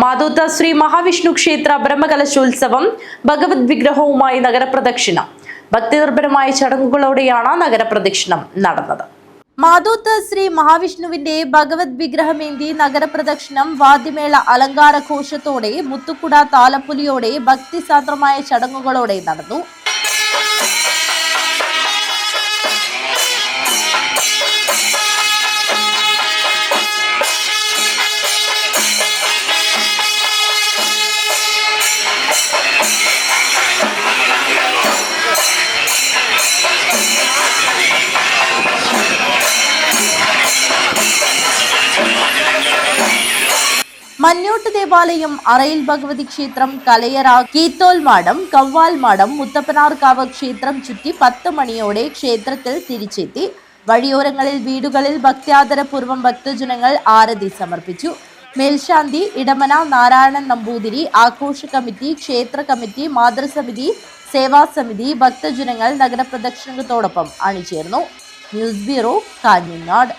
മാധൂത്ത ശ്രീ മഹാവിഷ്ണു ക്ഷേത്ര ബ്രഹ്മകലശോത്സവം ഭഗവത് വിഗ്രഹവുമായി നഗരപ്രദക്ഷിണം. ഭക്തിനിർഭരമായ ചടങ്ങുകളോടെയാണ് നഗരപ്രദക്ഷിണം നടന്നത്. മാധൂത്ത് ശ്രീ മഹാവിഷ്ണുവിന്റെ ഭഗവത് വിഗ്രഹമേന്തി നഗരപ്രദക്ഷിണം വാദ്യമേള അലങ്കാര ഘോഷത്തോടെ മുത്തുക്കുട താലപ്പൊലിയോടെ ഭക്തിസാന്ദ്രമായ ചടങ്ങുകളോടെ നടന്നു. മഞ്ഞോട്ട് ദേവാലയം, അറയിൽ ഭഗവതി ക്ഷേത്രം, കലയറ, കീത്തോൽ മാടം, കവ്വാൽ മാടം, മുത്തപ്പനാർക്കാവ് ക്ഷേത്രം ചുറ്റി 10 മണിയോടെ ക്ഷേത്രത്തിൽ തിരിച്ചെത്തി. വഴിയോരങ്ങളിൽ വീടുകളിൽ ഭക്ത്യാദരപൂർവ്വം ഭക്തജനങ്ങൾ ആരതി സമർപ്പിച്ചു. മേൽശാന്തി ഇടമന നാരായണൻ നമ്പൂതിരി, ആഘോഷ കമ്മിറ്റി, ക്ഷേത്ര കമ്മിറ്റി, മാതൃസമിതി, സേവാസമിതി, ഭക്തജനങ്ങൾ നഗരപ്രദക്ഷിണത്തോടൊപ്പം അണിചേർന്നു. News bureau, Kanhangad.